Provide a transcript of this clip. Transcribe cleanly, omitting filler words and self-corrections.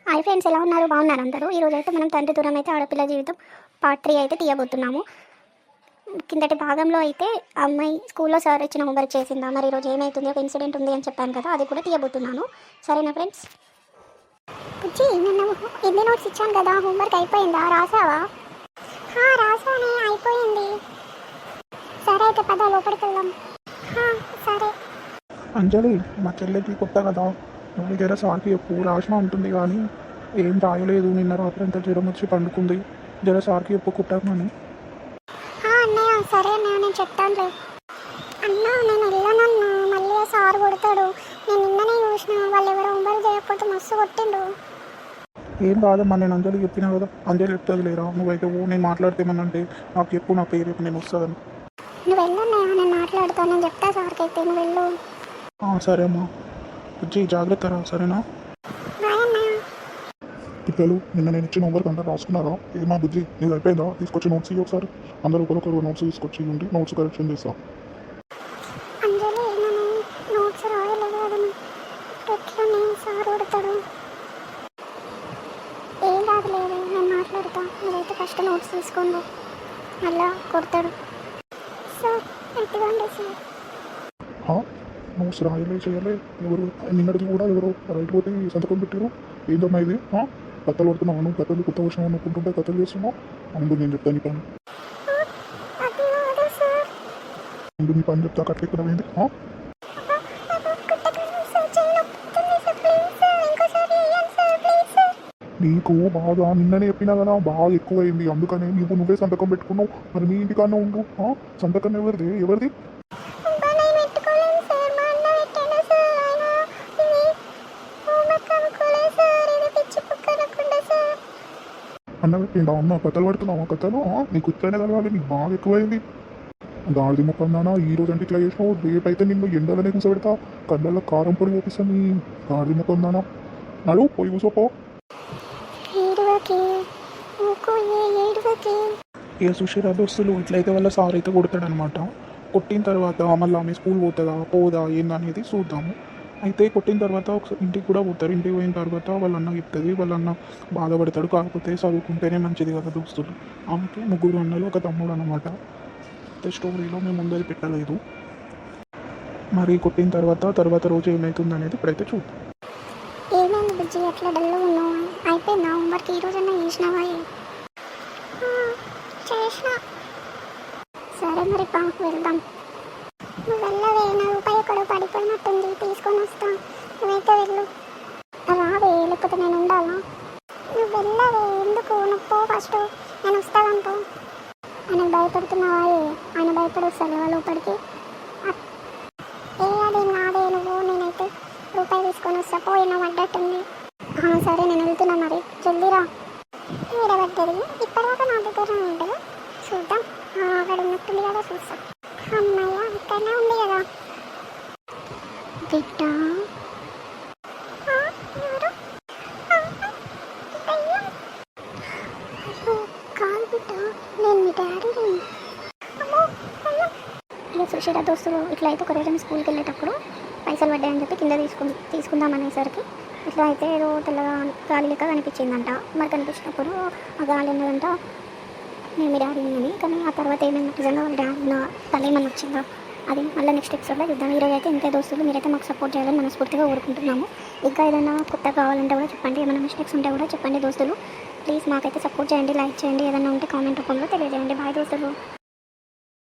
Hi friends, ఎలా ఉన్నారు? బాగున్నారు అందరూ? ఈరోజు అయితే మనం తండ్రి దూరం అయితే ఆడపిల్ల జీవితం పార్ట్ 3 అయితే తీయబోతున్నాము. కిందటి భాగంలో అయితే అమ్మాయి స్కూల్లో సార్ ఇచ్చిన హోంవర్క్ చేసిందా, మరి ఈరోజు ఏమవుతుంది, ఒక ఇన్సిడెంట్ ఉంది అని చెప్పాను కదా, అది కూడా తీయబోతున్నాను. సరేనా ఫ్రెండ్స్? బుజ్జి, నిన్న హిందీ నోట్స్ ఇచ్చాను కదా, హోంవర్క్ అయిపోయిందా? రాసావా? రాసానే, అయిపోయింది. సరే అయితే పద లోపలికి వెళ్దాం. సరే. అంజలి, మా చెల్లెకి కొత్త కదా, నువ్వు జర సార్కి చెప్పు. రాసిన ఉంటుంది కానీ ఏం రాయలేదు. నిన్న రాత్రి అంతా జ్వరం వచ్చి పండుకుంది. జర సార్కి చెప్పు కుట్టమని. అన్నయ్య, సరే అన్నయ్య, నేను చెప్తాను. అన్న, నేను వెళ్ళానన్నా, మళ్ళీ సార్ కొడతాడు. నేను నిన్ననే చూసిన, వాళ్ళు ఎవరు హోంవర్క్ చేయకపోతే మస్తు కొట్టిండు. ఏం కాదమ్మా, నేను అంజలి చెప్పినా కదా, అంజలి చెప్తుంది లేరా. నువ్వైతే నేను మాట్లాడితేమనంటే నాకు చెప్పు, నా పేరు నేను వస్తుందని. నువ్వు వెళ్ళన్నయ్య, నేను మాట్లాడతాను, నేను చెప్తా సార్కి అయితే, నువ్వు వెళ్ళు. సరే అమ్మా. బుజ్జి, జాగ్రత్త రా, సరేనా? బాయ్ అన్నయ్య. పిల్లలు, నిన్న నేను ఇచ్చిన హోంవర్క్ అంతా రాసుకున్నారా? ఏమా బుజ్జి, నీకు అయిపోయిందా? తీసుకొచ్చి నోట్స్ ఇవ్వ ఒకసారి. అందరూ ఒకరొకరు నోట్స్ తీసుకొచ్చి ఉండి నోట్స్ కరెక్షన్ చేస్తాం. అంజలి, నేను నోట్స్ రాయలేదు కదా, ఎట్లా నేను సార్ కొడతాడు. ఏం కాదులేదు, నేను మాట్లాడతా. మీరైతే ఫస్ట్ నోట్స్ తీసుకోండి, మళ్ళా కొడతాడు. సార్, ఎట్టుకోండి సార్. నోట్స్ రాయలే చేయలే ఎవరు? నిన్నటిది కూడా ఎవరో రైట్ పోతే సంతకం పెట్టారు. ఏంటమ్మా ఇది? కథలు పడుతున్నావు నువ్వు, కథలు కొత్త వర్షం అనుకుంటుంటే కథలు చేస్తున్నావు. ముందు నేను చెప్తాను నీ పని. ముందు నీ పని చెప్తా, కట్టెక్కువ ఏంటి? నీకు బాగా నిన్ననే చెప్పినా కదా, బాగా ఎక్కువైంది. అందుకనే నువ్వే సంతకం పెట్టుకున్నావు. మరి మీ ఇంటికన్నా ఉండు. సంతకం ఎవరిది? అన్న పెట్టిండా? అమ్మ కథలు పడుతున్నావా? కథలు నీకు ఇట్లనే కలగాలి. నీకు బాగా ఎక్కువైంది. గాడిది మొక్కం నానా, ఈ రోజు అంటే ఇట్లా చేసినావు, రేపైతే నిన్ను ఎండలనే కూర్చోబెడతా. కళ్ళల్లో కారం పొడి చూపిస్తాను. నీ గాడిది మొక్కం నానా, నడు పోయి కూర్చోపో. ఇక సుషిరా దోస్తులు, ఇట్లయితే వాళ్ళ సార్ అయితే కొడతాడనమాట. కొట్టిన తర్వాత మళ్ళీ ఆమె స్కూల్ పోతుందా పోదా ఏందనేది చూద్దాము. అయితే కొట్టిన తర్వాత ఒకసారి ఇంటికి కూడా పోతారు. ఇంటికి పోయిన తర్వాత వాళ్ళ అన్న చెప్తుంది. వాళ్ళ అన్న బాధపడతాడు. కాకపోతే చదువుకుంటేనే మంచిది కదా దోస్తులు. ఆమెకి 3 అన్నలు, ఒక తమ్ముడు అనమాట. అయితే స్టోరీలో మేము ముందరి పెట్టలేదు. మరి కొట్టిన తర్వాత రోజు ఏమవుతుంది అనేది ఇప్పుడైతే చూద్దాం. ఏమైంది బుజ్జి, అట్లా డల్గా ఉన్నావు? అయిపోయిందా హోంవర్క్? ఈరోజన్నా చేసినావా? చేసిన. సరే మరి పాకు వెళ్దాం. నువ్వు వెళ్ళవే, నా రూపాయి ఎక్కడో పడిపోయినట్టుంది, తీసుకొని వస్తా. నువ్వైతే వెళ్ళు. రావే, లేకపోతే నేను ఉండాలా? నువ్వు వెళ్ళవే, ఎందుకు? నువ్వు పో ఫస్ట్, నేను వస్తావనుకో. ఆయనకు భయపడుతున్నావా? ఆయన భయపడి వస్తాడు లోపలికి. అది నాదే, నువ్వు నేనైతే రూపాయి తీసుకొని వస్తా. పోయినా పడ్డట్టుంది. సరే, నేను వెళ్తున్నా, మరి జల్దీరా. వీడబడ్డది ఇప్పటిదాకా నా దగ్గర ఉంటుంది. చూద్దాం, అక్కడ ఉన్నట్టుంది కదా, చూస్తాం. అమ్మయ్య, ఇక్కడనే ఉంది కదా బిడ్డ. కాదు బిడ్డ, నేను మీ డాడీని. ఇక సుషిరా దోస్తులు, ఇట్లా అయితే ఒక రోజు స్కూల్కి వెళ్ళేటప్పుడు పైసలు పడ్డాయని చెప్పి కింద తీసుకుందాం అనేసరికి ఇట్లా అయితే ఏదో తెల్లగా గాలి లెక్క కనిపించిందంట. మరి కనిపించినప్పుడు ఆ గాలి ఉన్నదంట నేను మీ డాడీని అని. కానీ ఆ తర్వాత ఏమైనా నిజంగా వాళ్ళ డాడీ నా తల ఏమన్నా వచ్చిందా, అది మళ్ళీ నెక్స్ట్ ఎపిసోడ్లో చూద్దాం. ఈరోజు అయితే ఇంతే దోస్తులు, మీరైతే మాకు సపోర్ట్ చేయాలని మనస్ఫూర్తిగా కోరుకుంటున్నాము. ఇంకా ఏదైనా కొత్త కావాలంటే కూడా చెప్పండి, ఏమైనా మిస్టేక్స్ ఉంటే కూడా చెప్పండి దోస్తులు. ప్లీజ్ మాకైతే సపోర్ట్ చేయండి, లైక్ చేయండి, ఏదైనా ఉంటే కామెంట్ రూపంలో తెలియజేయండి. బాయ్ దోస్తులు.